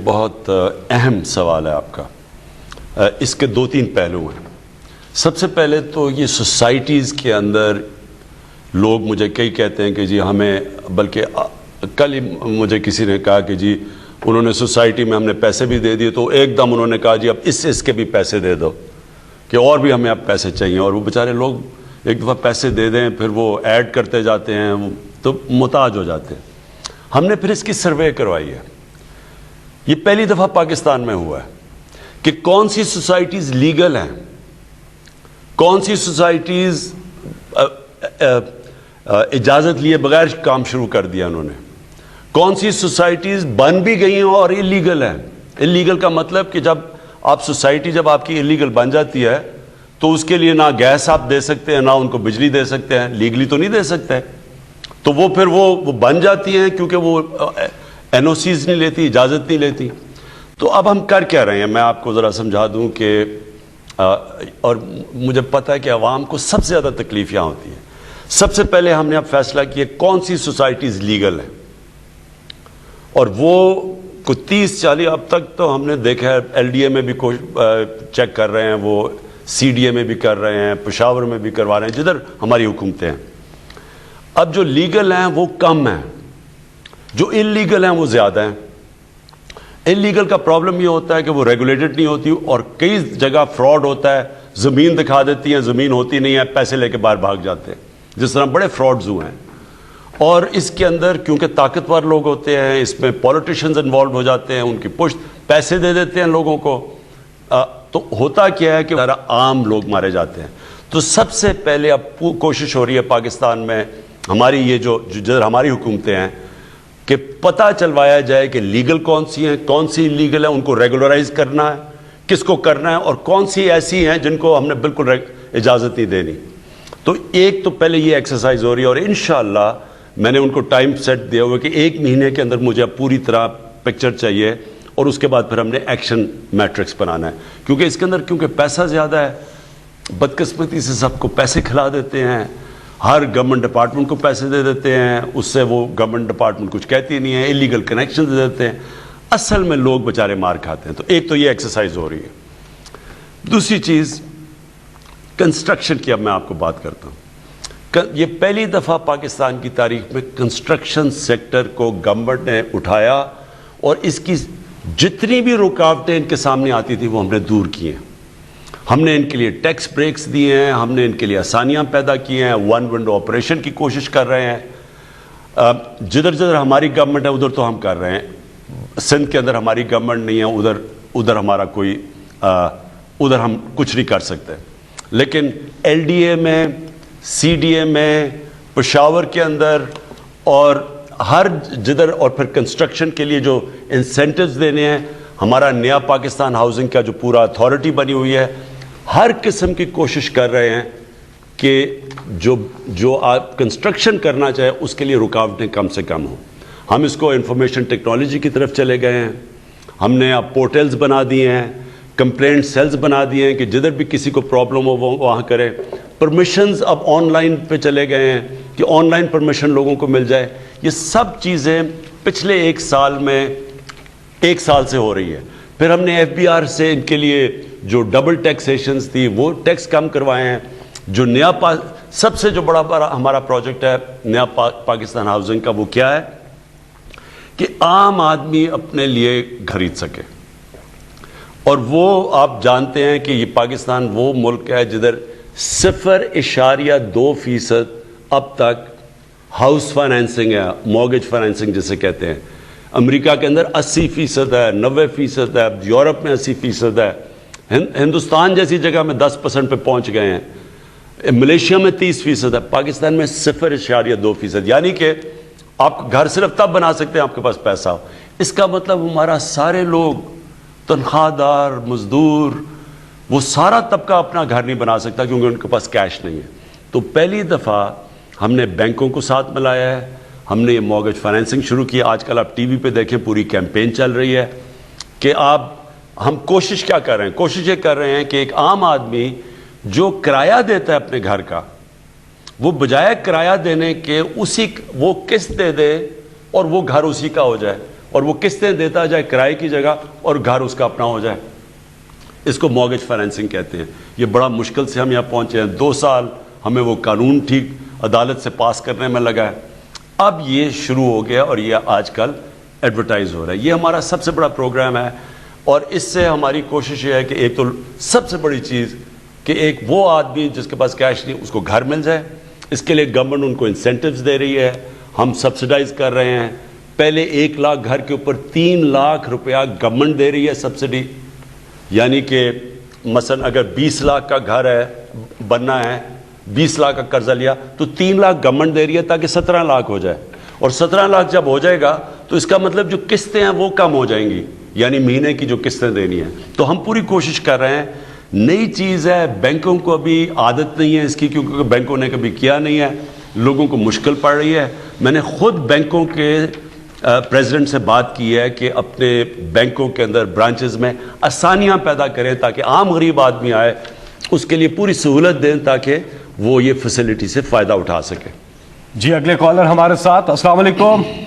بہت اہم سوال ہے آپ کا. اس کے دو تین پہلو ہیں. سب سے پہلے تو یہ سوسائٹیز کے اندر لوگ مجھے کئی کہتے ہیں کہ جی ہمیں، بلکہ کل ہی مجھے کسی نے کہا کہ جی انہوں نے سوسائٹی میں ہم نے پیسے بھی دے دیے، تو ایک دم انہوں نے کہا جی اب اس کے بھی پیسے دے دو کہ اور بھی ہمیں اب پیسے چاہیے. اور وہ بیچارے لوگ ایک دفعہ پیسے دے دیں پھر وہ ایڈ کرتے جاتے ہیں تو محتاج ہو جاتے ہیں. ہم نے پھر اس کی سروے کروائی ہے. یہ پہلی دفعہ پاکستان میں ہوا ہے کہ کون سی سوسائٹیز لیگل ہیں، کون سی سوسائٹیز اجازت لیے بغیر کام شروع کر دیا انہوں نے، کون سی سوسائٹیز بن بھی گئی ہیں اور اللیگل ہیں. اللیگل کا مطلب کہ جب آپ سوسائٹی جب آپ کی اللیگل بن جاتی ہے تو اس کے لیے نہ گیس آپ دے سکتے ہیں، نہ ان کو بجلی دے سکتے ہیں، لیگلی تو نہیں دے سکتے. تو وہ پھر وہ بن جاتی ہیں کیونکہ وہ این او سیز نہیں لیتی، اجازت نہیں لیتی. تو اب ہم کر کیا رہے ہیں، میں آپ کو ذرا سمجھا دوں کہ اور مجھے پتہ ہے کہ عوام کو سب سے زیادہ تکلیف یہاں ہوتی ہے. سب سے پہلے ہم نے اب فیصلہ کیا کون سی سوسائٹیز لیگل ہیں، اور وہ کوئی 30-40 اب تک تو ہم نے دیکھا ہے. ایل ڈی اے میں بھی چیک کر رہے ہیں، وہ سی ڈی اے میں بھی کر رہے ہیں، پشاور میں بھی کروا رہے ہیں، جدھر ہماری حکومتیں ہیں. اب جو لیگل ہیں وہ کم ہیں، جو اللیگل ہیں وہ زیادہ ہیں. اللیگل کا پرابلم یہ ہوتا ہے کہ وہ ریگولیٹڈ نہیں ہوتی اور کئی جگہ فراڈ ہوتا ہے. زمین دکھا دیتی ہیں، زمین ہوتی نہیں ہے، پیسے لے کے باہر بھاگ جاتے ہیں، جس طرح بڑے فراڈز ہوئے ہیں. اور اس کے اندر کیونکہ طاقتور لوگ ہوتے ہیں، اس میں پولیٹیشنز انوالو ہو جاتے ہیں، ان کی پشت پیسے دے دیتے ہیں لوگوں کو. تو ہوتا کیا ہے کہ عام لوگ مارے جاتے ہیں. تو سب سے پہلے اب کوشش ہو رہی ہے پاکستان میں، ہماری یہ جو جدھر ہماری حکومتیں ہیں، کہ پتہ چلوایا جائے کہ لیگل کون سی ہیں، کون سی انلیگل ہیں، ان کو ریگولرائز کرنا ہے، کس کو کرنا ہے، اور کون سی ایسی ہیں جن کو ہم نے بالکل اجازت نہیں دینی. تو ایک تو پہلے یہ ایکسرسائز ہو رہی ہے، اور انشاءاللہ میں نے ان کو ٹائم سیٹ دیا ہوا کہ 1 مہینے کے اندر مجھے اب پوری طرح پکچر چاہیے، اور اس کے بعد پھر ہم نے ایکشن میٹرکس بنانا ہے. کیونکہ اس کے اندر کیونکہ پیسہ زیادہ ہے، بدقسمتی سے سب کو پیسے کھلا دیتے ہیں، ہر گورنمنٹ ڈپارٹمنٹ کو پیسے دے دیتے ہیں، اس سے وہ گورنمنٹ ڈپارٹمنٹ کچھ کہتی نہیں ہے، اللیگل کنیکشن دے دیتے ہیں، اصل میں لوگ بیچارے مار کھاتے ہیں. تو ایک تو یہ ایکسرسائز ہو رہی ہے. دوسری چیز کنسٹرکشن کی اب میں آپ کو بات کرتا ہوں. یہ پہلی دفعہ پاکستان کی تاریخ میں کنسٹرکشن سیکٹر کو گورنمنٹ نے اٹھایا، اور اس کی جتنی بھی رکاوٹیں ان کے سامنے آتی تھی وہ ہم نے دور کی ہیں. ہم نے ان کے لیے ٹیکس بریکس دیے ہیں، ہم نے ان کے لیے آسانیاں پیدا کی ہیں، ون ونڈو آپریشن کی کوشش کر رہے ہیں. جدھر جدھر ہماری گورنمنٹ ہے ادھر تو ہم کر رہے ہیں. سندھ کے اندر ہماری گورنمنٹ نہیں ہے، ادھر ہمارا کوئی ادھر ہم کچھ نہیں کر سکتے. لیکن ایل ڈی اے میں، سی ڈی اے میں، پشاور کے اندر، اور ہر جدھر، اور پھر کنسٹرکشن کے لیے جو انسینٹیوز دینے ہیں، ہمارا نیا پاکستان ہاؤسنگ کا جو پورا اتھارٹی بنی ہوئی ہے، ہر قسم کی کوشش کر رہے ہیں کہ جو آپ کنسٹرکشن کرنا چاہے اس کے لیے رکاوٹیں کم سے کم ہوں. ہم اس کو انفارمیشن ٹیکنالوجی کی طرف چلے گئے ہیں. ہم نے اب پورٹلز بنا دیے ہیں، کمپلینٹ سیلز بنا دیے ہیں کہ جدھر بھی کسی کو پرابلم ہو وہ وہاں کرے. پرمیشنز اب آن لائن پہ چلے گئے ہیں کہ آن لائن پرمیشن لوگوں کو مل جائے. یہ سب چیزیں پچھلے 1 سال میں 1 سال سے ہو رہی ہے. پھر ہم نے ایف بی آر سے ان کے لیے جو ڈبل ٹیکسیشنز تھی وہ ٹیکس کم کروائے ہیں. جو نیا سب سے جو بڑا ہمارا پروجیکٹ ہے نیا پاکستان ہاؤسنگ کا، وہ کیا ہے کہ عام آدمی اپنے لیے خرید سکے. اور وہ آپ جانتے ہیں کہ یہ پاکستان وہ ملک ہے جدھر 0.2% اب تک ہاؤس فائنینسنگ ہے، مورگیج فائنینسنگ جسے کہتے ہیں. امریکہ کے اندر 80% ہے، 90% ہے، یورپ میں 80% ہے، ہندوستان جیسی جگہ میں 10% پہ پہنچ گئے ہیں، ملیشیا میں 30% ہے، پاکستان میں 0.2%. یعنی کہ آپ گھر صرف تب بنا سکتے ہیں آپ کے پاس پیسہ ہو. اس کا مطلب ہمارا سارے لوگ، تنخواہ دار، مزدور، وہ سارا طبقہ اپنا گھر نہیں بنا سکتا کیونکہ ان کے پاس کیش نہیں ہے. تو پہلی دفعہ ہم نے بینکوں کو ساتھ ملایا ہے، ہم نے یہ مورگیج فائنینسنگ شروع کی. آج کل آپ ٹی وی پہ دیکھیں پوری کیمپین چل رہی ہے کہ ہم کوشش کیا کر رہے ہیں، کوشش یہ کر رہے ہیں کہ ایک عام آدمی جو کرایہ دیتا ہے اپنے گھر کا، وہ بجائے کرایہ دینے کے وہ قسط دے دے اور وہ گھر اسی کا ہو جائے. اور وہ قسطیں دیتا جائے کرائے کی جگہ اور گھر اس کا اپنا ہو جائے. اس کو مارگیج فائنینسنگ کہتے ہیں. یہ بڑا مشکل سے ہم یہاں پہنچے ہیں. 2 سال ہمیں وہ قانون ٹھیک عدالت سے پاس کرنے میں لگا ہے. اب یہ شروع ہو گیا اور یہ آج کل ایڈورٹائز ہو رہا ہے. یہ ہمارا سب سے بڑا پروگرام ہے اور اس سے ہماری کوشش یہ ہے کہ ایک تو سب سے بڑی چیز کہ ایک وہ آدمی جس کے پاس کیش نہیں اس کو گھر مل جائے. اس کے لیے گورنمنٹ ان کو انسینٹیوز دے رہی ہے, ہم سبسڈائز کر رہے ہیں. پہلے 1 لاکھ گھر کے اوپر 3 لاکھ روپیہ گورنمنٹ دے رہی ہے سبسڈی. یعنی کہ مثلا اگر 20 لاکھ کا گھر ہے بننا ہے, 20 لاکھ کا قرضہ لیا تو 3 لاکھ گورنمنٹ دے رہی ہے تاکہ 17 لاکھ ہو جائے. اور 17 لاکھ جب ہو جائے گا تو اس کا مطلب جو قسطیں ہیں وہ کم ہو جائیں گی, یعنی مہینے کی جو قسطیں دینی ہیں. تو ہم پوری کوشش کر رہے ہیں. نئی چیز ہے, بینکوں کو ابھی عادت نہیں ہے اس کی کیونکہ بینکوں نے کبھی کیا نہیں ہے, لوگوں کو مشکل پڑ رہی ہے. میں نے خود بینکوں کے پریزیڈنٹ سے بات کی ہے کہ اپنے بینکوں کے اندر برانچز میں آسانیاں پیدا کریں تاکہ عام غریب آدمی آئے اس کے لیے پوری سہولت دیں تاکہ وہ یہ فیسلٹی سے فائدہ اٹھا سکے. جی اگلے کالر ہمارے ساتھ. السلام علیکم.